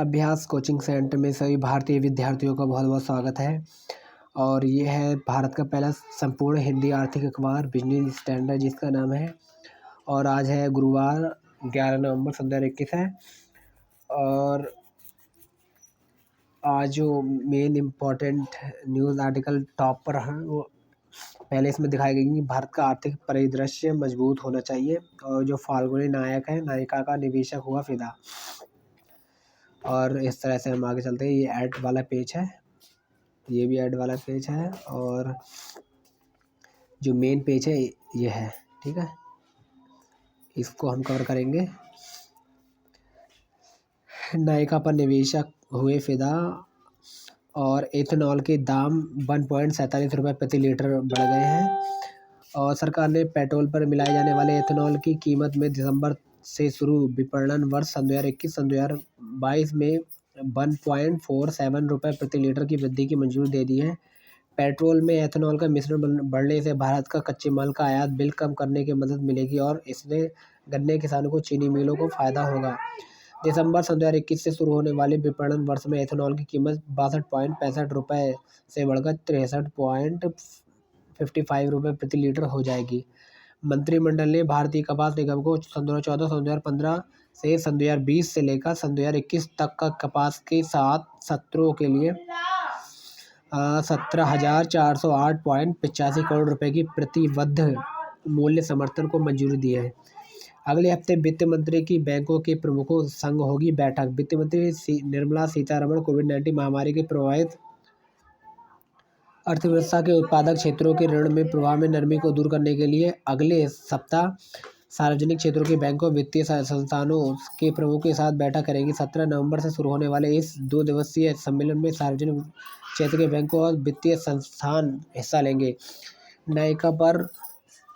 अभ्यास coaching centre में सभी भारतीय विद्यार्थियों का बहुत बहुत स्वागत है। और ये है भारत का पहला संपूर्ण हिंदी आर्थिक अखबार बिजनेस स्टैंडर्ड, जिसका नाम है। और आज है गुरुवार 11 नवंबर 2021 है। और आज जो main important news article top पर है वो पहले इसमें दिखाई गई कि भारत का आर्थिक परिदृश्य मजबूत होना चाहिए, और जो फाल्गुनी नायक है नायिका का निवेशक हुआ फिदा। और इस तरह से हम आगे चलते हैं। ये ऐड वाला पेज है, ये भी ऐड वाला पेज है, और जो मेन पेज है ये है। ठीक है, इसको हम कवर करेंगे। नायिका पर निवेशक हुए फिदा, और एथेनॉल के दाम 1.47 रुपये प्रति लीटर बढ़ गए हैं। और सरकार ने पेट्रोल पर मिलाए जाने वाले एथेनॉल की कीमत में दिसंबर से शुरू विपणन वर्ष 2021-2022 में 1.47 रुपये प्रति लीटर की वृद्धि की मंजूरी दे दी है। पेट्रोल में एथेनॉल का मिश्रण बढ़ने से भारत का कच्चे माल का आयात बिल कम करने की मदद मिलेगी, और इससे गन्ने किसानों को, चीनी मिलों को फायदा होगा। दिसंबर 2021 से शुरू होने वाले विपणन वर्ष में एथेनॉल की कीमत 62.65 रुपये से बढ़कर 63.55 रुपये प्रति लीटर हो जाएगी। मंत्रिमंडल ने भारतीय कपास निगम को 2014-2015 से 2020 से लेकर 2021 तक का कपास के 7 सत्रों के लिए 17,408.85 करोड़ रुपए की प्रतिबद्ध मूल्य समर्थन को मंजूरी दी है। अगले हफ्ते वित्त मंत्री की बैंकों के प्रमुखों संग होगी बैठक। वित्त मंत्री निर्मला सीतारमण कोविड-19 महामारी के प्रभावित अर्थव्यवस्था के उत्पादक क्षेत्रों के ऋण में प्रवाह में नरमी को दूर करने के लिए अगले सप्ताह सार्वजनिक क्षेत्रों के बैंकों, वित्तीय संस्थानों के प्रमुखों के साथ बैठक करेंगी। 17 नवंबर से शुरू होने वाले इस 2 दिवसीय सम्मेलन में सार्वजनिक क्षेत्र के बैंकों और वित्तीय संस्थान हिस्सा लेंगे। नायिका पर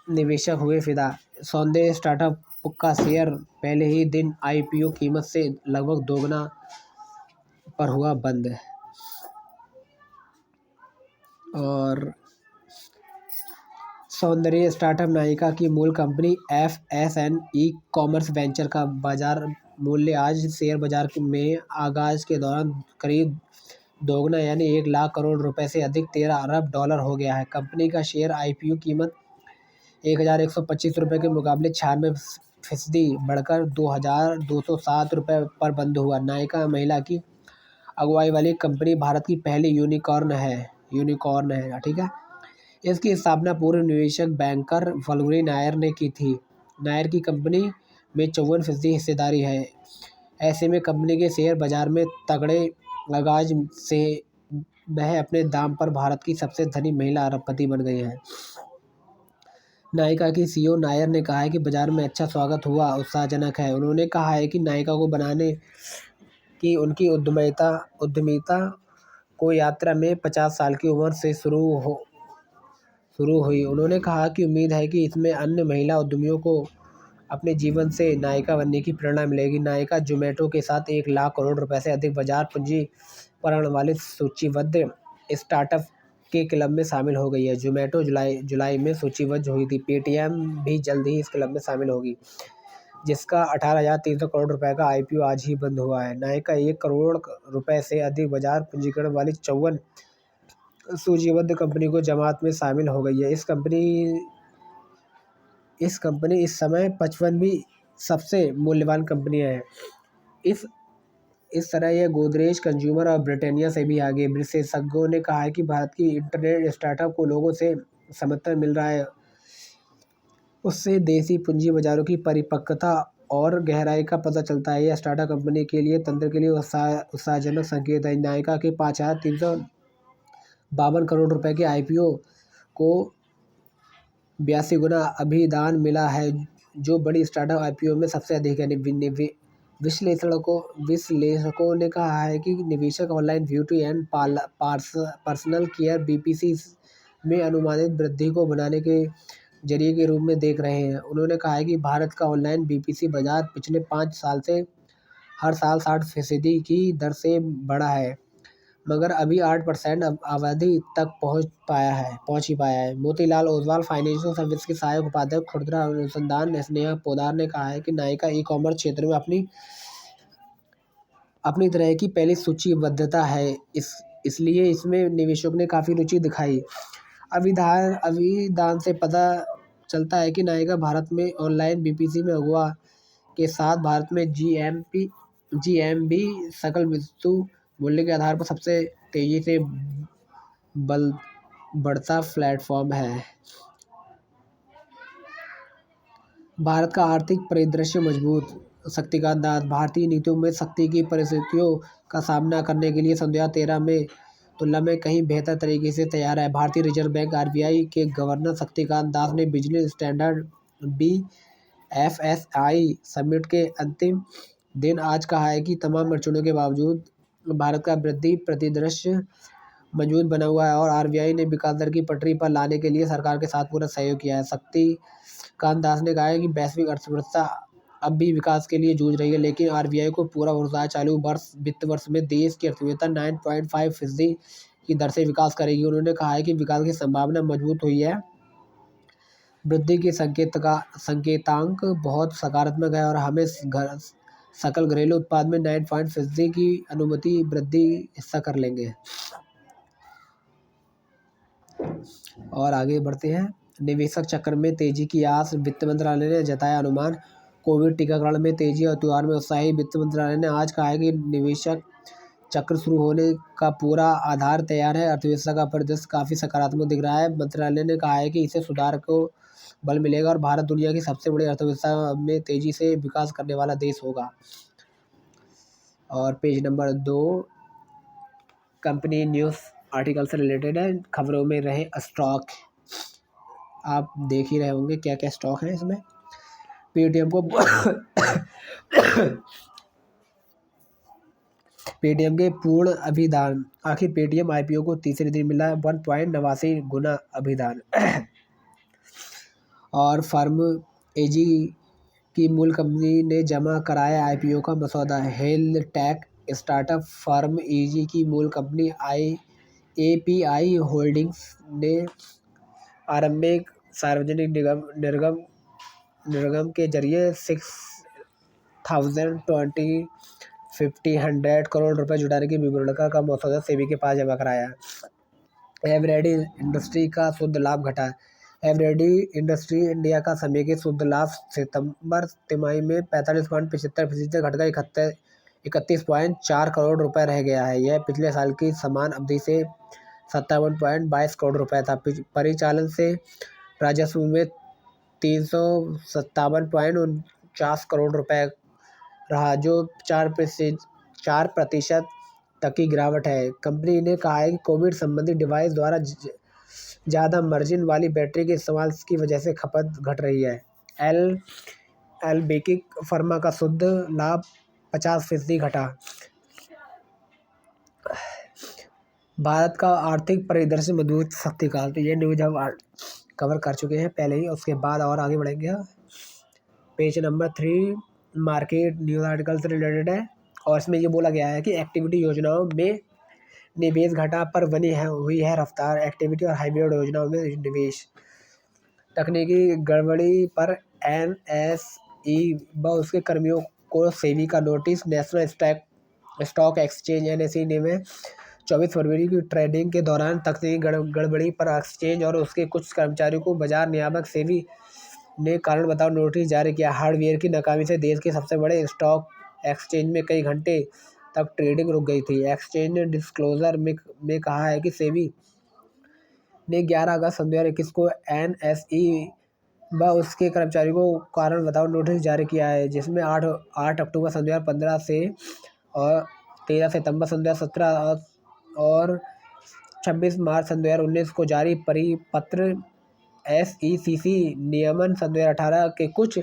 निवेशक हुए फिदा। सौंदर्य स्टार्टअप का शेयर पहले ही दिन आईपीओ कीमत से लगभग दोगुना पर हुआ बंद। और सौंदर्य स्टार्टअप नायिका की मूल कंपनी FSN ई-कॉमर्स वेंचर का बाजार मूल्य आज शेयर बाजार में आगाज के दौरान करीब दोगुना यानी 1 लाख करोड़ रुपए से अधिक 13 अरब डॉलर हो गया है। कंपनी का शेयर आईपीओ कीमत 1,125 रुपये के मुकाबले 96% बढ़कर 2,207 रुपये पर बंद हुआ। नायिका महिला की अगुवाई वाली कंपनी भारत की पहली यूनिकॉर्न है। ठीक है, इसकी स्थापना पूर्व निवेशक बैंकर फाल्गुनी नायर ने की थी। नायर की कंपनी में 54% हिस्सेदारी है। ऐसे में कंपनी के शेयर बाजार में तगड़े आगाज से वह अपने दाम पर भारत की सबसे धनी महिला अरबपति बन गई हैं। नायिका की सीईओ नायर ने कहा है कि बाजार में अच्छा स्वागत हुआ उत्साहजनक है। उन्होंने कहा है कि नायिका को बनाने की उनकी उद्यमिता को यात्रा में 50 साल की उम्र से शुरू हुई। उन्होंने कहा कि उम्मीद है कि इसमें अन्य महिला उद्यमियों को अपने जीवन से नायिका बनने की प्रेरणा मिलेगी। नायिका जोमेटो के साथ 1 लाख करोड़ रुपए से अधिक बाजार पूंजीकरण वाले सूचीबद्ध स्टार्टअप के क्लब में शामिल हो गई है। जोमेटो जुलाई में सूचीबद्ध हुई थी। पेटीएम भी जल्द ही इस क्लब में शामिल होगी, जिसका 18,300 करोड़ रुपए का आईपीओ आज ही बंद हुआ है। नायिका 1 करोड़ रुपए से अधिक बाजार पूंजीकरण वाली 54 सूचीबद्ध कंपनी को जमात में शामिल हो गई है। इस कंपनी इस समय 55वीं सबसे मूल्यवान कंपनी है। इस तरह यह गोदरेज, कंज्यूमर और ब्रिटानिया से भी आगे। विशेषज्ञों ने कहा है कि भारत की इंटरनेट स्टार्टअप को लोगों से समर्थन मिल रहा है, उससे देसी पूंजी बाजारों की परिपक्वता और गहराई का पता चलता है। यह स्टार्टअप कंपनी के लिए तंत्र के लिए उत्साहजनक संकेत है। नायिका के 5,352 करोड़ रुपए के आईपीओ को 82 गुना अभिदान मिला है, जो बड़ी स्टार्टअप आईपीओ में सबसे अधिक है। विश्लेषकों ने कहा है कि निवेशक online beauty and personal care BPC में अनुमानित वृद्धि को बढ़ाने के जरिए के रूप में देख रहे हैं। उन्होंने कहा है कि भारत का ऑनलाइन बीपीसी बाजार पिछले 5 साल से हर साल 60% की दर से बढ़ा है, मगर अभी 8% आबादी तक पहुंच ही पाया है। मोतीलाल ओसवाल फाइनेंशियल सर्विस के सहायक उपाध्यक्ष खुदरा अनुसंधान स्नेहा पोद्दार ने कहा है कि नायिका ई-कॉमर्स क्षेत्र में अपनी तरह की पहली सूचीबद्धता है, इसलिए इसमें निवेशकों ने काफ़ी रुचि दिखाई। अभिधान से पता चलता है कि नायका भारत में ऑनलाइन बीपीसी में अगुआ के साथ भारत में जीएमबी सकल वस्तु मूल्य के आधार पर सबसे तेजी से बल बढ़ता प्लेटफॉर्म है। भारत का आर्थिक परिदृश्य मजबूत। शक्तिकांत दास भारतीय नीतियों में शक्ति की परिस्थितियों का सामना करने के लिए सन 2013 में तुलना में कहीं बेहतर तरीके से तैयार है। भारतीय रिजर्व बैंक आरबीआई के गवर्नर शक्तिकांत दास ने बिजली स्टैंडर्ड बीएफएसआई समिट के अंतिम दिन आज कहा है कि तमाम अड़चनों के बावजूद भारत का वृद्धि परिदृश्य मजबूत बना हुआ है और आरबीआई ने विकास दर की पटरी पर लाने के लिए सरकार के साथ पूरा सहयोग किया है। शक्तिकांत दास ने कहा है कि वैश्विक अर्थव्यवस्था अब भी विकास के लिए जूझ रही है, लेकिन आरबीआई को पूरा भरोसा है चालू वित्त वर्ष में देश की अर्थव्यवस्था 9.5% की दर से विकास करेगी। उन्होंने कहा है कि विकास की संभावना मजबूत हुई है, वृद्धि के संकेतांक बहुत सकारात्मक है और हमें सकल घरेलू उत्पाद में 9% की अनुमति वृद्धि हिस्सा कर लेंगे। और आगे बढ़ते हैं। निवेशक चक्र में तेजी की आस, वित्त मंत्रालय ने जताया अनुमान। कोविड टीकाकरण में तेजी और त्योहार में उत्साही, वित्त मंत्रालय ने आज कहा है कि निवेशक चक्र शुरू होने का पूरा आधार तैयार है। अर्थव्यवस्था का परिदृश्य काफ़ी सकारात्मक दिख रहा है। मंत्रालय ने कहा है कि इससे सुधार को बल मिलेगा और भारत दुनिया की सबसे बड़ी अर्थव्यवस्था में तेजी से विकास करने वाला देश होगा। और page number 2 company news article से रिलेटेड है। खबरों में रहे स्टॉक, आप देख ही रहे होंगे क्या क्या स्टॉक है इसमें। पेटीएम को पेटीएम के पूर्ण अभिदान, आखिर पेटीएम आईपीओ को तीसरे दिन मिला 1.89 गुना अभिदान। और फर्म एजी की मूल कंपनी ने जमा कराया आईपीओ का मसौदा। हेल्थ टेक स्टार्टअप फर्म एजी की मूल कंपनी एपीआई होल्डिंग्स ने आरंभिक सार्वजनिक निर्गम के जरिए 6,050 करोड़ रुपए जुटाने की विवरणिका का मसौदा सेबी के पास जमा कराया। एवरेडी इंडस्ट्री का शुद्ध लाभ घटा। एवरेडी इंडस्ट्री इंडिया का समेकित शुद्ध लाभ सितंबर तिमाही में 45.75% घटकर 31.4 करोड़ रुपए रह गया है। यह पिछले साल की समान अवधि से 57.22 करोड़ रुपए था। परिचालन से राजस्व में 357.49 करोड़ रुपए रहा, जो 4% तक की गिरावट है। कंपनी ने कहा है कि कोविड संबंधी डिवाइस द्वारा ज़्यादा मार्जिन वाली बैटरी के इस्तेमाल की वजह से खपत घट रही है। एलबेकिक फार्मा का शुद्ध लाभ 50% घटा। भारत का आर्थिक परिदृश्य मजबूत। शक्तिकांत, ये न्यूज हम कवर कर चुके हैं पहले ही, उसके बाद और आगे बढ़ेंगे। Page number 3 market news article से रिलेटेड है और इसमें ये बोला गया है कि एक्टिविटी योजनाओं में निवेश घटा पर हुई है रफ्तार। एक्टिविटी और हाइब्रिड योजनाओं में निवेश। तकनीकी गड़बड़ी पर एनएसई व उसके कर्मियों को सेबी का notice. National stock exchange NSE ने में 24 फरवरी की ट्रेडिंग के दौरान तकनीकी गड़बड़ी पर एक्सचेंज और उसके कुछ कर्मचारियों को बाजार नियामक सेबी ने कारण बताओ नोटिस जारी किया। हार्डवेयर की नाकामी से देश के सबसे बड़े स्टॉक एक्सचेंज में कई घंटे तक ट्रेडिंग रुक गई थी। एक्सचेंज ने डिस्क्लोजर में कहा है कि सेबी ने 11 अगस्त 2021 को एनएसई व उसके कर्मचारियों को कारण बताओ नोटिस जारी किया है, जिसमें 8 अक्टूबर 2015 से और 13 सितंबर 2017 और 26 मार्च 2019 को जारी परिपत्र एसईसीसी नियमन 2018 के कुछ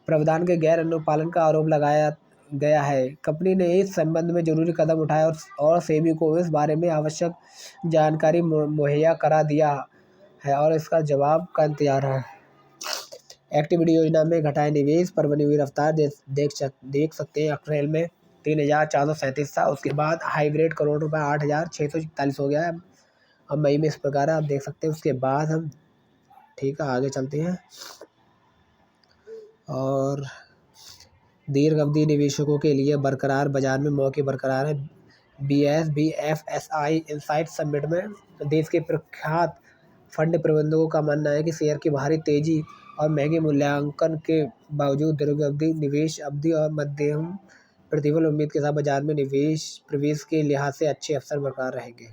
प्रावधान के गैर अनुपालन का आरोप लगाया गया है। कंपनी ने इस संबंध में जरूरी कदम उठाए और सेबी को इस बारे में आवश्यक जानकारी मुहैया करा दिया है और इसका जवाब का इंतजार है। एक्टिविटी योजना में घटाए निवेश पर बनी हुई रफ्तार देख सकते हैं। अप्रैल में 3,437 था, उसके बाद हाइब्रिड करोड़ रुपए 8,641 हो गया है। अब मई में इस प्रकार आप देख सकते हैं। उसके बाद हम ठीक है आगे चलते हैं। और दीर्घ अवधि निवेशकों के लिए बरकरार बाजार में मौके बरकरार हैं। BSBFSI इनसाइट समिट में देश के प्रख्यात फंड प्रबंधकों का मानना है कि शेयर की भारी तेजी और महंगे मूल्यांकन के बावजूद दीर्घ अवधि निवेश अवधि और मध्यम प्रतिफल उम्मीद के साथ बाजार में निवेश प्रवेश के लिहाज से अच्छे अवसर बरकरार रहेंगे।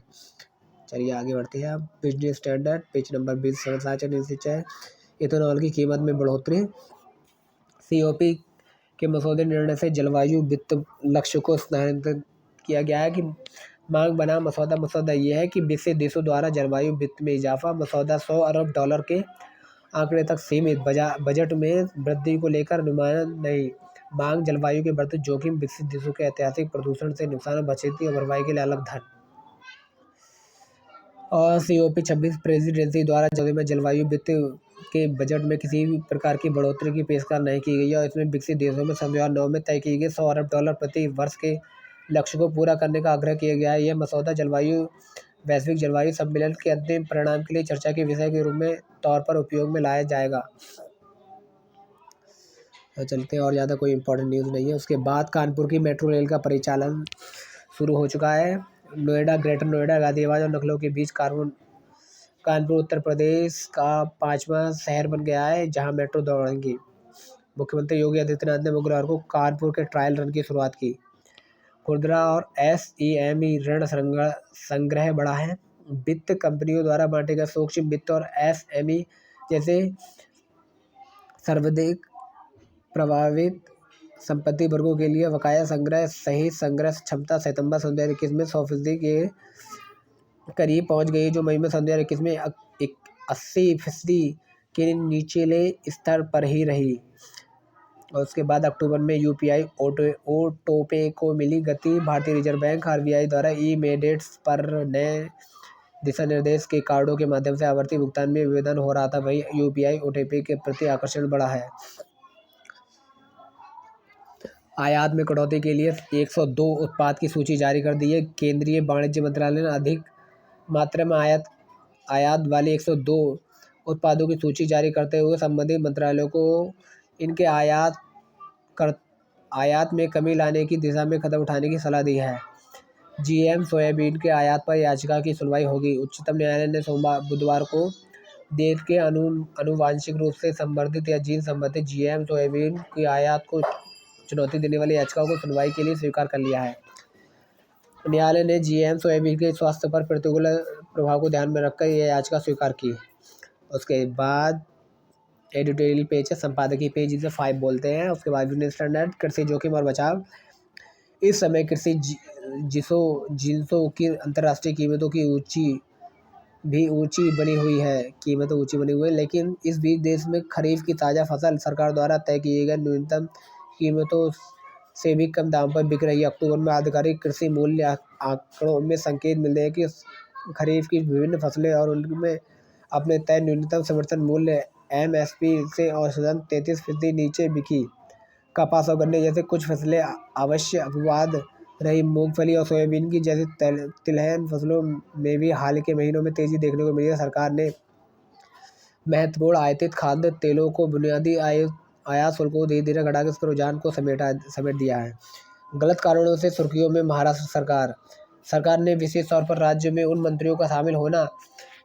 चलिए आगे बढ़ते हैं। आप बिजनेस स्टैंडर्ड पेज नंबर 20 समाचार नीचे है। इथेनॉल की कीमत में बढ़ोतरी। COP के मसौदे निर्णय से जलवायु वित्त लक्ष्य को स्थानांतरित किया गया है कि मांग बनाम मसौदा यह है कि विकसित देशों द्वारा जलवायु वित्त में इजाफा। मसौदा $100 अरब के आंकड़े तक सीमित। बजट में वृद्धि को लेकर अनुमान नहीं। मांग जलवायु के बढ़ते जोखिम, विकसित देशों के ऐतिहासिक प्रदूषण से नुकसान, बचती और भरपाई के लिए अलग धन। और COP 26 प्रेसिडेंसी द्वारा में जलवायु वित्त के बजट में किसी भी प्रकार की बढ़ोतरी की पेशकश नहीं की गई और इसमें विकसित देशों में 2009 में तय किए गए $100 अरब प्रति वर्ष के लक्ष्य को पूरा करने का आग्रह किया गया है। यह मसौदा वैश्विक जलवायु सम्मेलन के अंतिम परिणाम के लिए चर्चा के विषय के रूप में तौर पर उपयोग में लाया जाएगा। तो चलते हैं, और ज़्यादा कोई इंपॉर्टेंट न्यूज़ नहीं है। उसके बाद कानपुर की मेट्रो रेल का परिचालन शुरू हो चुका है। नोएडा, ग्रेटर नोएडा, गाजियाबाद और लखनऊ के बीच कानपुर उत्तर प्रदेश का 5वां शहर बन गया है जहां मेट्रो दौड़ेंगी। मुख्यमंत्री योगी आदित्यनाथ ने मंगलवार को कानपुर के ट्रायल रन की शुरुआत की। खुदरा और SEME ऋण संग्रह बढ़ा है। वित्त कंपनियों द्वारा बांटे गए सूक्ष्म वित्त और SME जैसे सर्वाधिक प्रभावित संपत्ति वर्गों के लिए बकाया संग्रह सहित संग्रह क्षमता सितंबर 2021 में 100% के करीब पहुंच गई, जो मई में 2021 में 80% के निचले स्तर पर ही रही। और उसके बाद अक्टूबर में UPI ऑटोपे को मिली गति। भारतीय रिजर्व बैंक RBI द्वारा ई-मैंडेट्स पर नए दिशा निर्देश के कार्डों के माध्यम से आवर्ती भुगतान में विवेदन हो रहा था, वहीं UPI ऑटोपे के प्रति आकर्षण बढ़ा है। आयात में कटौती के लिए 102 उत्पाद की सूची जारी कर दी है। केंद्रीय वाणिज्य मंत्रालय ने अधिक मात्रा में आयात वाले 102 उत्पादों की सूची जारी करते हुए संबंधित मंत्रालयों को इनके आयात में कमी लाने की दिशा में कदम उठाने की सलाह दी है। GM सोयाबीन के आयात पर याचिका की सुनवाई होगी। उच्चतम न्यायालय ने बुधवार को देश के आनुवांशिक रूप से संवर्धित या जीन संबंधित GM सोयाबीन की आयात को चुनौती देने वाली याचिका को सुनवाई के लिए स्वीकार कर लिया है। न्यायालय ने GM सोयाबीन के स्वास्थ्य पर प्रतिकूल प्रभाव को ध्यान में रखकर यह याचिका स्वीकार की। उसके बाद एडिटोरियल पेज है, संपादकीय पेज, जिसे 5 बोलते हैं। उसके बाद बिजनेस स्टैंडर्ड, कृषि जोखिम और बचाव। इस समय कृषि जिन्सों की अंतर्राष्ट्रीय कीमतों की ऊंची बनी हुई है, लेकिन इस बीच देश में खरीफ की ताज़ा फसल सरकार द्वारा तय किए गए न्यूनतम कीमतों से भी कम दाम पर बिक रही है। अक्टूबर में आधिकारिक कृषि मूल्य आंकड़ों में संकेत मिलते हैं कि खरीफ की विभिन्न फसलें और उनमें अपने तय न्यूनतम समर्थन मूल्य MSP से औसतन 33% नीचे बिकी। कपास और गन्ने जैसे कुछ फसलें अवश्य अपवाद रही। मूंगफली और सोयाबीन की जैसी तिलहन फसलों में भी हाल के महीनों में तेजी देखने को मिली है। सरकार ने महत्वपूर्ण आयातित खाद्य तेलों को बुनियादी आयात शुल्क को धीरे धीरे घटाकर इसके रुझान को समेट दिया है। गलत कारणों से सुर्खियों में महाराष्ट्र सरकार ने विशेष तौर पर राज्य में उन मंत्रियों का शामिल होना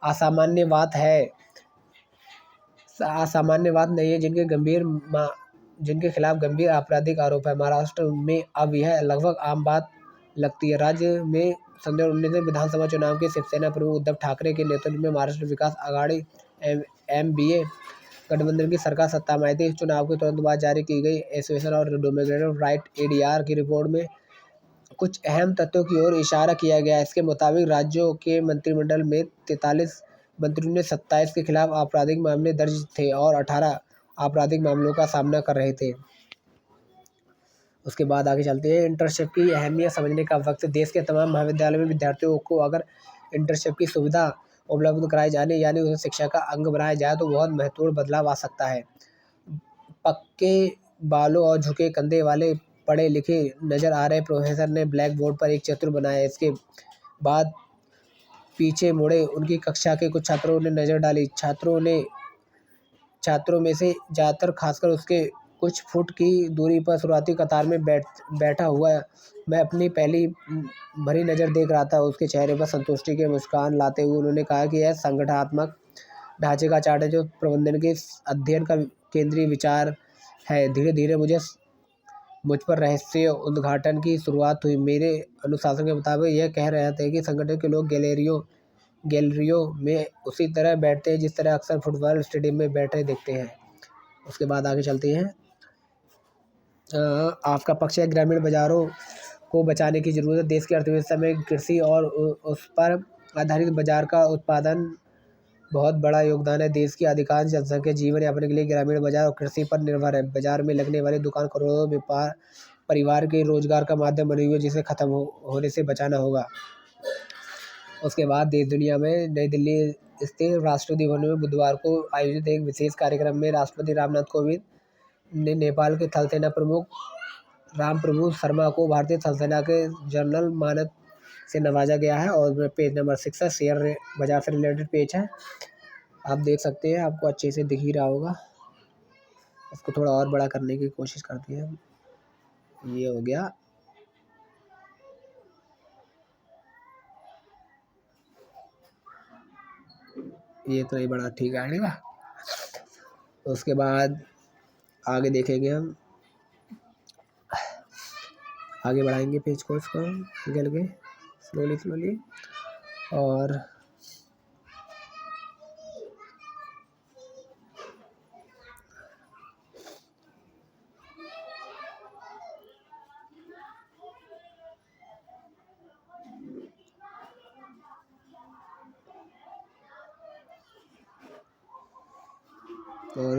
असामान्य बात नहीं है जिनके खिलाफ गंभीर आपराधिक आरोप है। महाराष्ट्र में अब यह लगभग आम बात लगती है। राज्य में 2019 में विधानसभा चुनाव के शिवसेना प्रमुख उद्धव ठाकरे के नेतृत्व में महाराष्ट्र विकास आघाड़ी MBA गठबंधन की सरकार सत्ता में आई थी। चुनाव के तुरंत बाद जारी की गई एसोसिएशन और डेमोक्रेटिक राइट ADR की रिपोर्ट में कुछ अहम तथ्यों की ओर इशारा किया गया है। इसके मुताबिक राज्यों के मंत्रिमंडल में 43 मंत्रियों ने 27 के खिलाफ आपराधिक मामले दर्ज थे और 18 आपराधिक मामलों का सामना कर रहे थे। उसके बाद आगे चलते हैं। इंटर्नशिप की अहमियत समझने का वक्त। देश के तमाम महाविद्यालयों में विद्यार्थियों को अगर इंटर्नशिप की सुविधा उपलब्ध कराई जाने यानी उसे शिक्षा का अंग बनाया जाए तो बहुत महत्वपूर्ण बदलाव आ सकता है। पक्के बालों और झुके कंधे वाले पढ़े लिखे नजर आ रहे प्रोफेसर ने ब्लैक बोर्ड पर एक चित्र बनाया। इसके बाद पीछे मुड़े उनकी कक्षा के कुछ छात्रों ने नजर डाली। छात्रों में से ज़्यादातर, खासकर उसके कुछ फुट की दूरी पर शुरुआती कतार में बैठा हुआ मैं अपनी पहली भरी नज़र देख रहा था। उसके चेहरे पर संतुष्टि की मुस्कान लाते हुए उन्होंने कहा कि यह संगठनात्मक ढांचे का चार्ट है जो प्रबंधन के अध्ययन का केंद्रीय विचार है। धीरे धीरे मुझ पर रहस्य उद्घाटन की शुरुआत हुई। मेरे अनुशासन के मुताबिक यह कह रहे थे कि संगठन के लोग गैलरियों में उसी तरह बैठते हैं जिस तरह अक्सर फुटबॉल स्टेडियम में बैठे देखते हैं। उसके बाद आगे चलते हैं। आपका पक्ष है ग्रामीण बाजारों को बचाने की ज़रूरत। देश की अर्थव्यवस्था में कृषि और उस पर आधारित बाजार का उत्पादन बहुत बड़ा योगदान है। देश की अधिकांश जनसंख्या जीवन यापन के लिए ग्रामीण बाजार और कृषि पर निर्भर है। बाजार में लगने वाली दुकान करोड़ों व्यापार परिवार के रोजगार का माध्यम बनी हुई है, जिसे खत्म होने से बचाना होगा। उसके बाद देश दुनिया में नई दिल्ली स्थित राष्ट्रपति भवन में बुधवार को आयोजित एक विशेष कार्यक्रम में राष्ट्रपति रामनाथ कोविंद ने नेपाल के थल सेना प्रमुख रामप्रभु शर्मा को भारतीय थल सेना के जनरल मानद से नवाजा गया है। और पेज नंबर 6 है, शेयर बाजार से रिलेटेड पेज है, आप देख सकते हैं, आपको अच्छे से दिख ही रहा होगा। इसको थोड़ा और बड़ा करने की कोशिश करते हैं। ये हो गया। ये तो नहीं बड़ा ठीक है। उसके बाद आगे देखेंगे, हम आगे बढ़ाएंगे पेज को, इसको निकल के स्लोली और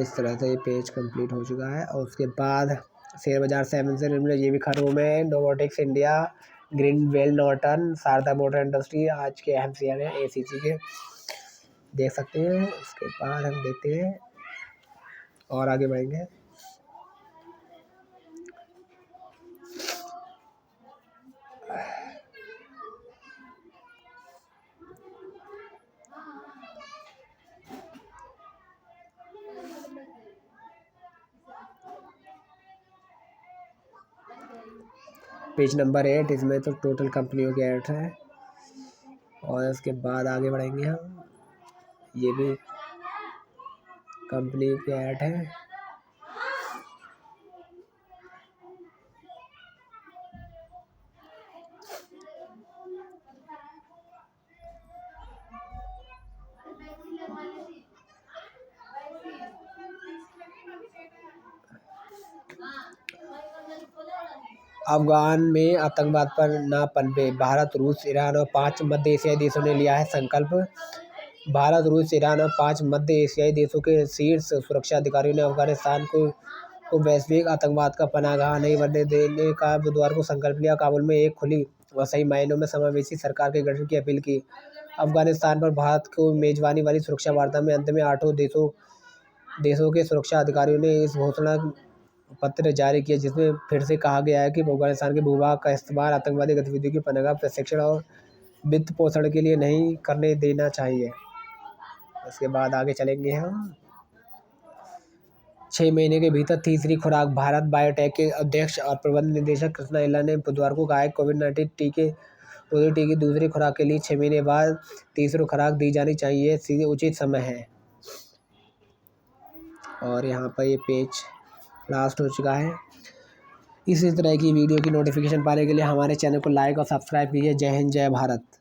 इस तरह से ये पेज कंप्लीट हो चुका है। और उसके बाद शेयर बाजार 7 से ये भी खबरों में Novotex India, Greenwell Norton, Sharda motor industry आज के अहम शेयर हैं ACC के, देख सकते हैं। उसके बाद हम देखते हैं और आगे बढ़ेंगे। पेज नंबर 8, इसमें तो टोटल कंपनियों के ऐड है। और उसके बाद आगे बढ़ेंगे हम, ये भी कंपनी के ऐड है। अफगान में आतंकवाद पर ना पनपे, भारत, रूस, ईरान और 5 मध्य एशियाई देशों ने लिया है संकल्प। भारत, रूस, ईरान और 5 मध्य एशियाई देशों के शीर्ष सुरक्षा अधिकारियों ने अफगानिस्तान को वैश्विक आतंकवाद का पनाहगाह नहीं बनने देने का बुधवार को संकल्प लिया। काबुल में एक खुली व सही मायनों में समावेशी सरकार के गठन की अपील की। अफगानिस्तान पर भारत को मेजबानी वाली सुरक्षा वार्ता में अंत में 8 देशों के सुरक्षा अधिकारियों ने इस घोषणा पत्र जारी किया, जिसमें फिर से कहा गया है कि अफगानिस्तान के भूभाग का इस्तेमाल आतंकवादी गतिविधियों की पनाह, प्रशिक्षण और वित्त पोषण के लिए नहीं करने देना चाहिए। उसके बाद आगे चलेंगे हम। 6 महीने के भीतर तीसरी खुराक, भारत बायोटेक के अध्यक्ष और प्रबंध निदेशक कृष्णा इल्ला ने बुधवार को कहा कोविड-19 टीके की दूसरी खुराक के लिए 6 महीने बाद तीसरी खुराक दी जानी चाहिए, सीधे उचित समय है। और यहाँ पर ये पेज लास्ट हो चुका है। इसी तरह की वीडियो की नोटिफिकेशन पाने के लिए हमारे चैनल को लाइक और सब्सक्राइब कीजिए। जय हिंद, जय भारत।